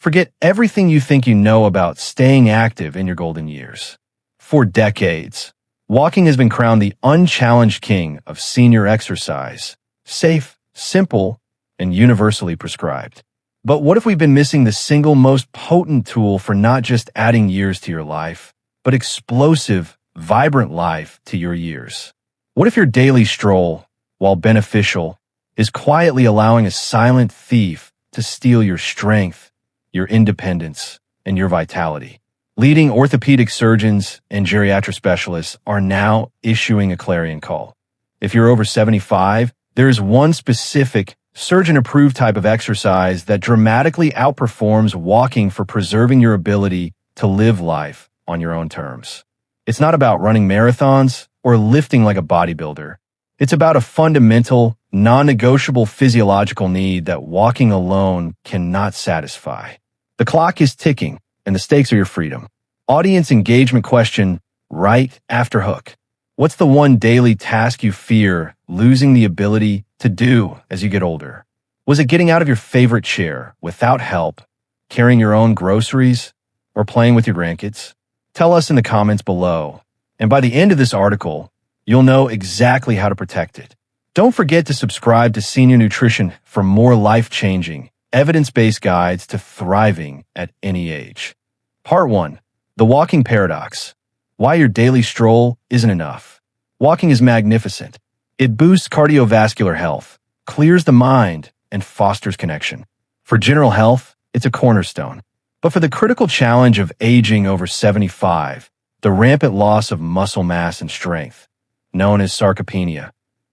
Forget everything you think you know about staying active in your golden years. For decades, walking has been crowned the unchallenged king of senior exercise. Safe, simple, and universally prescribed. But what if we've been missing the single most potent tool for not just adding years to your life, but explosive, vibrant life to your years? What if your daily stroll, while beneficial, is quietly allowing a silent thief to steal your strength, your independence, and your vitality? Leading orthopedic surgeons and geriatric specialists are now issuing a clarion call. If you're over 75, there is one specific surgeon-approved type of exercise that dramatically outperforms walking for preserving your ability to live life on your own terms. It's not about running marathons or lifting like a bodybuilder. It's about a fundamental, non-negotiable physiological need that walking alone cannot satisfy. The clock is ticking, and the stakes are your freedom. Audience engagement question right after hook. What's the one daily task you fear losing the ability to do as you get older? Was it getting out of your favorite chair without help, carrying your own groceries, or playing with your grandkids? Tell us in the comments below, and by the end of this article, you'll know exactly how to protect it. Don't forget to subscribe to Senior Nutrition for more life-changing, evidence-based guides to thriving at any age. Part 1. The Walking Paradox. Why your daily stroll isn't enough. Walking is magnificent. It boosts cardiovascular health, clears the mind, and fosters connection. For general health, it's a cornerstone. But for the critical challenge of aging over 75, the rampant loss of muscle mass and strength, known as sarcopenia,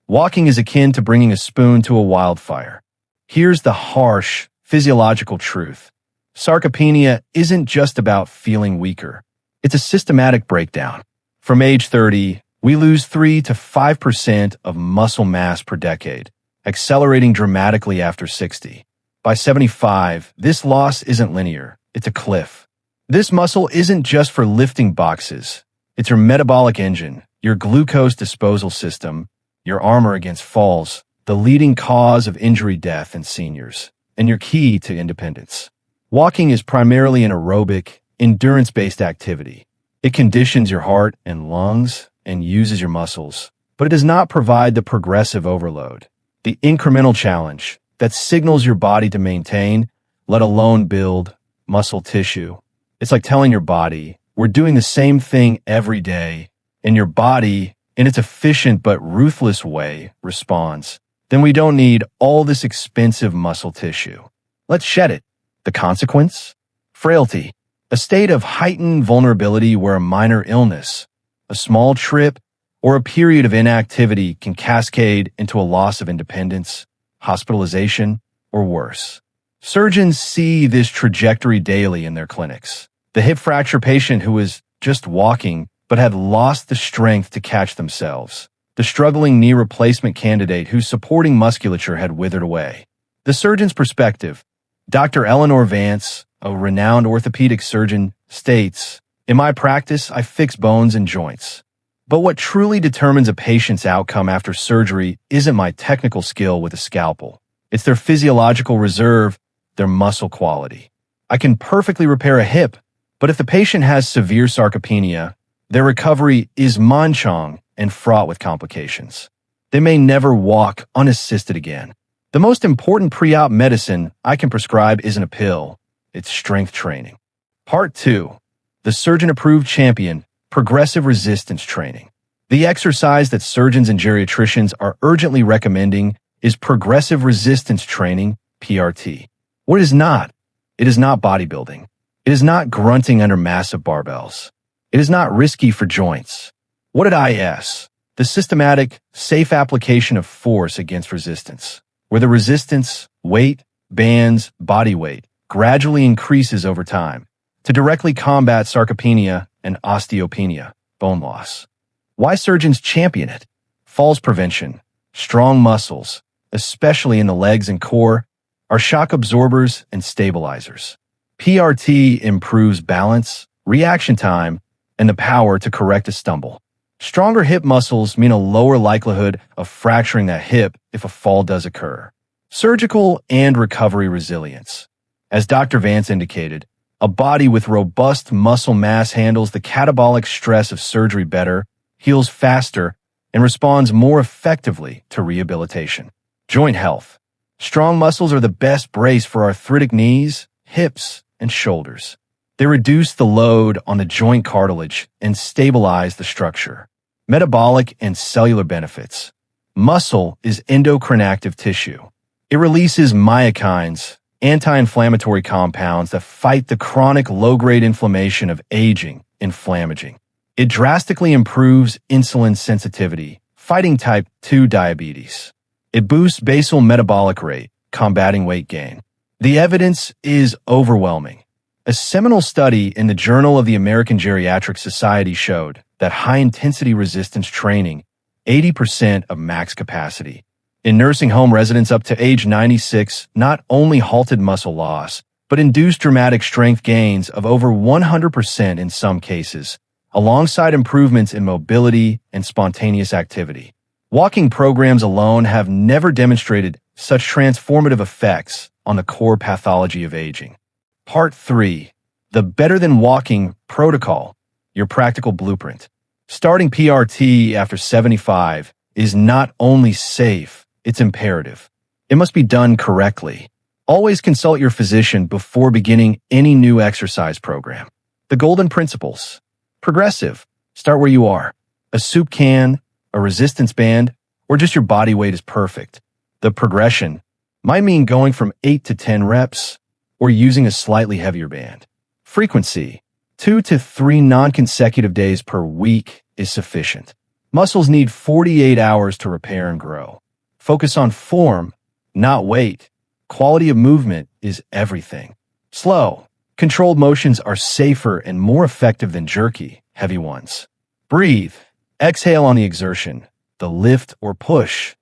walking is akin to bringing a spoon to a wildfire. Here's the harsh, physiological truth. Sarcopenia isn't just about feeling weaker. It's a systematic breakdown. From age 30, we lose 3 to 5% of muscle mass per decade, accelerating dramatically after 60. By 75, this loss isn't linear. It's a cliff. This muscle isn't just for lifting boxes. It's your metabolic engine, your glucose disposal system, your armor against falls, the leading cause of injury death in seniors, and your key to independence. Walking is primarily an aerobic, endurance-based activity. It conditions your heart and lungs and uses your muscles, but it does not provide the progressive overload, the incremental challenge that signals your body to maintain, let alone build, muscle tissue. It's like telling your body, we're doing the same thing every day, and your body, in its efficient but ruthless way, responds. Then we don't need all this expensive muscle tissue. Let's shed it. The consequence? Frailty. A state of heightened vulnerability where a minor illness, a small trip, or a period of inactivity can cascade into a loss of independence, hospitalization, or worse. Surgeons see this trajectory daily in their clinics. The hip fracture patient who was just walking but had lost the strength to catch themselves. The struggling knee replacement candidate whose supporting musculature had withered away. The surgeon's perspective. Dr. Eleanor Vance, a renowned orthopedic surgeon, states, "In my practice, I fix bones and joints. But what truly determines a patient's outcome after surgery isn't my technical skill with a scalpel. It's their physiological reserve, their muscle quality. I can perfectly repair a hip, but if the patient has severe sarcopenia, their recovery is manchong and fraught with complications. They may never walk unassisted again. The most important pre-op medicine I can prescribe isn't a pill, it's strength training." Part 2. The surgeon-approved champion, progressive resistance training. The exercise that surgeons and geriatricians are urgently recommending is progressive resistance training, PRT. What it is not? It is not bodybuilding. It is not grunting under massive barbells. It is not risky for joints. What it is? The systematic, safe application of force against resistance, where the resistance, weight, bands, body weight, gradually increases over time to directly combat sarcopenia and osteopenia, bone loss. Why surgeons champion it? Falls prevention, strong muscles, especially in the legs and core, are shock absorbers and stabilizers. PRT improves balance, reaction time, and the power to correct a stumble. Stronger hip muscles mean a lower likelihood of fracturing that hip if a fall does occur. Surgical and recovery resilience. As Dr. Vance indicated, a body with robust muscle mass handles the catabolic stress of surgery better, heals faster, and responds more effectively to rehabilitation. Joint health. Strong muscles are the best brace for arthritic knees, hips, and shoulders. They reduce the load on the joint cartilage and stabilize the structure. Metabolic and cellular benefits. Muscle is endocrine active tissue. It releases myokines, anti-inflammatory compounds that fight the chronic low-grade inflammation of aging, inflammaging. It drastically improves insulin sensitivity, fighting type 2 diabetes. It boosts basal metabolic rate, combating weight gain. The evidence is overwhelming. A seminal study in the Journal of the American Geriatric Society showed that high-intensity resistance training, 80% of max capacity, in nursing home residents up to age 96 not only halted muscle loss, but induced dramatic strength gains of over 100% in some cases, alongside improvements in mobility and spontaneous activity. Walking programs alone have never demonstrated such transformative effects on the core pathology of aging. Part 3. The Better Than Walking Protocol, your practical blueprint. Starting PRT after 75 is not only safe, it's imperative. It must be done correctly. Always consult your physician before beginning any new exercise program. The golden principles. Progressive. Start where you are. A soup can, a resistance band, or just your body weight is perfect. The progression might mean going from 8 to 10 reps or using a slightly heavier band. Frequency. 2 to 3 non-consecutive days per week is sufficient. Muscles need 48 hours to repair and grow. Focus on form, not weight. Quality of movement is everything. Slow, controlled motions are safer and more effective than jerky, heavy ones. Breathe. Exhale on the exertion, the lift or push.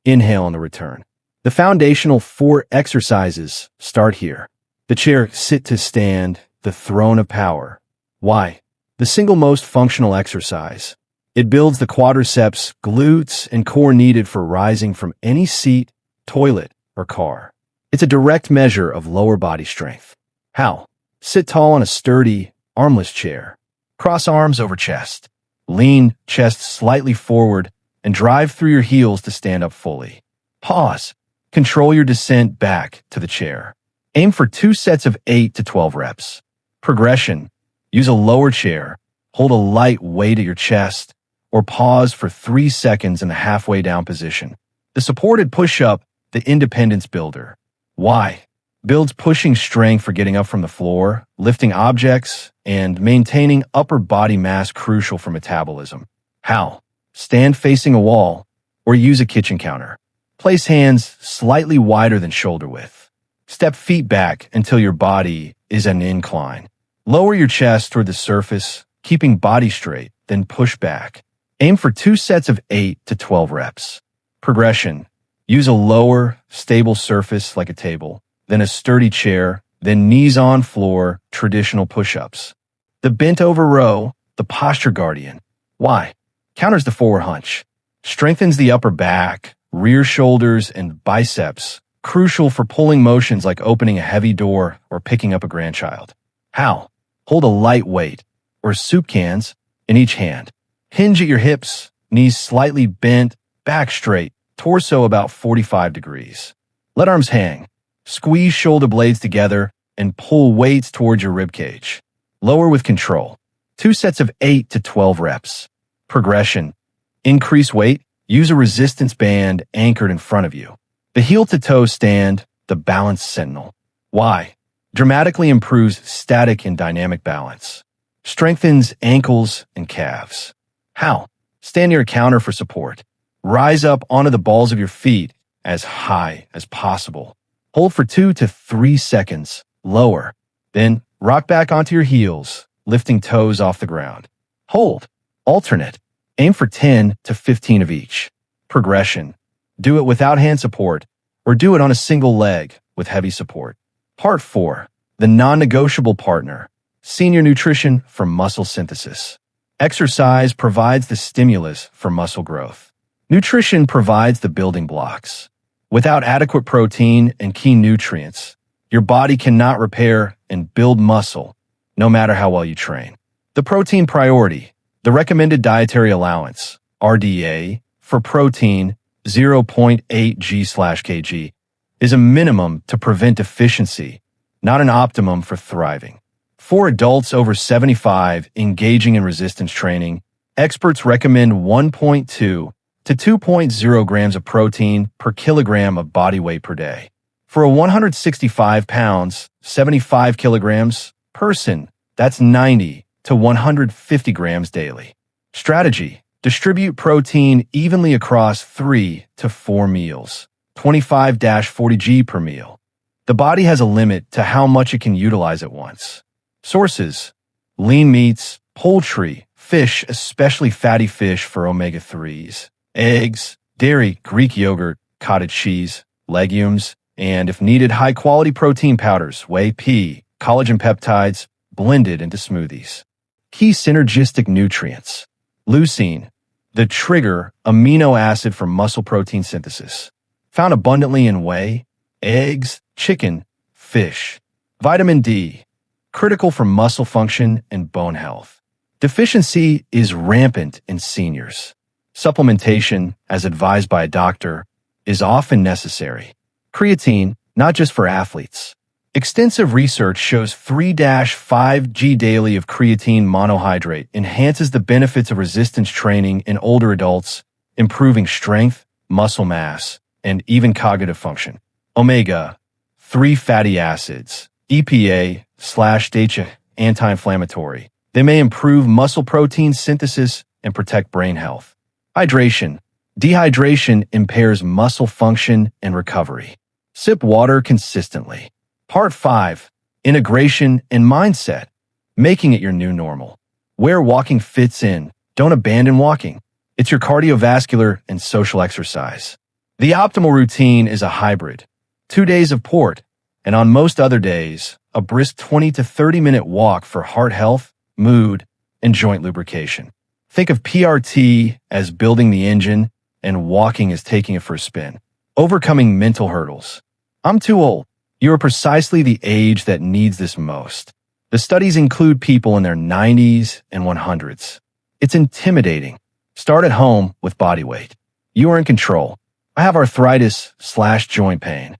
Inhale on the return. The foundational 4 exercises start here. The chair sit to stand, the throne of power. Why? The single most functional exercise. It builds the quadriceps, glutes, and core needed for rising from any seat, toilet, or car. It's a direct measure of lower body strength. How? Sit tall on a sturdy, armless chair. Cross arms over chest. Lean chest slightly forward and drive through your heels to stand up fully. Pause. Control your descent back to the chair. Aim for 2 sets of 8 to 12 reps. Progression. Use a lower chair. Hold a light weight at your chest, or pause for 3 seconds in the halfway down position. The supported push-up, the independence builder. Why? Builds pushing strength for getting up from the floor, lifting objects, and maintaining upper body mass crucial for metabolism. How? Stand facing a wall, or use a kitchen counter. Place hands slightly wider than shoulder width. Step feet back until your body is an incline. Lower your chest toward the surface, keeping body straight, then push back. Aim for 2 sets of 8 to 12 reps. Progression. Use a lower, stable surface like a table, then a sturdy chair, then knees on floor, traditional push-ups. The bent over row, the posture guardian. Why? Counters the forward hunch. Strengthens the upper back, rear shoulders, and biceps, crucial for pulling motions like opening a heavy door or picking up a grandchild. How? Hold a light weight, or soup cans, in each hand. Hinge at your hips, knees slightly bent, back straight, torso about 45 degrees. Let arms hang. Squeeze shoulder blades together and pull weights towards your ribcage. Lower with control. 2 sets of 8 to 12 reps. Progression. Increase weight. Use a resistance band anchored in front of you. The heel-to-toe stand, the balance sentinel. Why? Dramatically improves static and dynamic balance. Strengthens ankles and calves. How? Stand near a counter for support. Rise up onto the balls of your feet as high as possible. Hold for 2 to 3 seconds. Lower. Then rock back onto your heels, lifting toes off the ground. Hold. Alternate. Aim for 10 to 15 of each. Progression. Do it without hand support, or do it on a single leg with heavy support. Part 4. The non-negotiable partner. Senior Nutrition for muscle synthesis. Exercise provides the stimulus for muscle growth. Nutrition provides the building blocks. Without adequate protein and key nutrients, Your body cannot repair and build muscle, no matter how well you train. The protein priority, the recommended dietary allowance, RDA, for protein 0.8 g/kg, is a minimum to prevent deficiency, not an optimum for thriving. For adults over 75 engaging in resistance training, experts recommend 1.2 to 2.0 grams of protein per kilogram of body weight per day. For a 165 pounds, 75 kilograms person, that's 90 to 150 grams daily. Strategy: distribute protein evenly across 3 to 4 meals, 25-40 g per meal. The body has a limit to how much it can utilize at once. Sources: lean meats, poultry, fish, especially fatty fish for omega-3s, eggs, dairy, Greek yogurt, cottage cheese, legumes, and if needed, high-quality protein powders, whey, pea, collagen peptides, blended into smoothies. Key synergistic nutrients: leucine, the trigger amino acid for muscle protein synthesis, found abundantly in whey, eggs, chicken, fish. Vitamin D, critical for muscle function and bone health. Deficiency is rampant in seniors. Supplementation, as advised by a doctor, is often necessary. Creatine, not just for athletes. Extensive research shows 3-5 g daily of creatine monohydrate enhances the benefits of resistance training in older adults, improving strength, muscle mass, and even cognitive function. Omega-3 fatty acids, EPA/DHA, anti-inflammatory. They may improve muscle protein synthesis and protect brain health. Hydration. Dehydration impairs muscle function and recovery. Sip water consistently. Part 5. Integration and mindset. Making it your new normal. Where walking fits in. Don't abandon walking. It's your cardiovascular and social exercise. The optimal routine is a hybrid. 2 days of port, and on most other days, a brisk 20 to 30-minute walk for heart health, mood, and joint lubrication. Think of PRT as building the engine and walking as taking it for a spin. Overcoming mental hurdles. I'm too old. You are precisely the age that needs this most. The studies include people in their 90s and 100s. It's intimidating. Start at home with body weight. You are in control. I have arthritis/joint pain.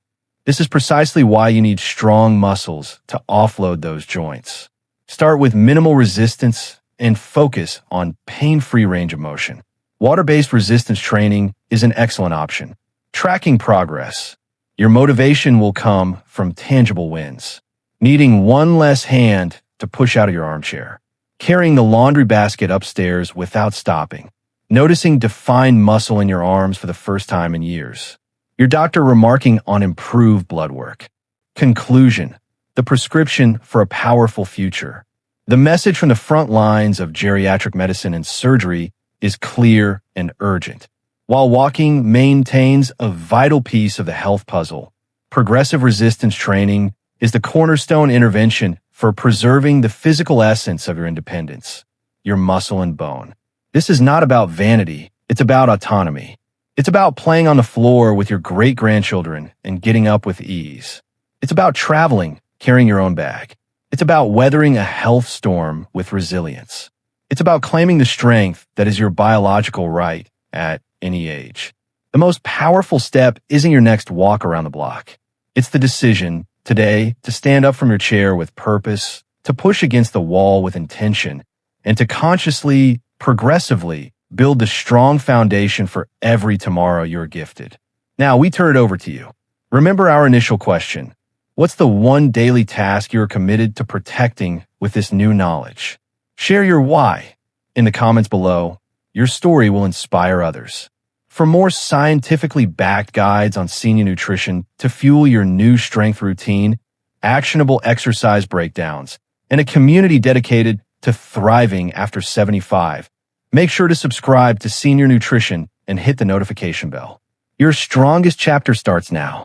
This is precisely why you need strong muscles to offload those joints. Start with minimal resistance and focus on pain-free range of motion. Water-based resistance training is an excellent option. Tracking progress. Your motivation will come from tangible wins. Needing one less hand to push out of your armchair. Carrying the laundry basket upstairs without stopping. Noticing defined muscle in your arms for the first time in years. Your doctor remarking on improved blood work. Conclusion. The prescription for a powerful future. The message from the front lines of geriatric medicine and surgery is clear and urgent. While walking maintains a vital piece of the health puzzle, progressive resistance training is the cornerstone intervention for preserving the physical essence of your independence, your muscle and bone. This is not about vanity, it's about autonomy. It's about playing on the floor with your great-grandchildren and getting up with ease. It's about traveling, carrying your own bag. It's about weathering a health storm with resilience. It's about claiming the strength that is your biological right at any age. The most powerful step isn't your next walk around the block. It's the decision today to stand up from your chair with purpose, to push against the wall with intention, and to consciously, progressively build the strong foundation for every tomorrow you're gifted. Now, we turn it over to you. Remember our initial question. What's the one daily task you're committed to protecting with this new knowledge? Share your why in the comments below. Your story will inspire others. For more scientifically backed guides on senior nutrition to fuel your new strength routine, actionable exercise breakdowns, and a community dedicated to thriving after 75, make sure to subscribe to Senior Nutrition and hit the notification bell. Your strongest chapter starts now.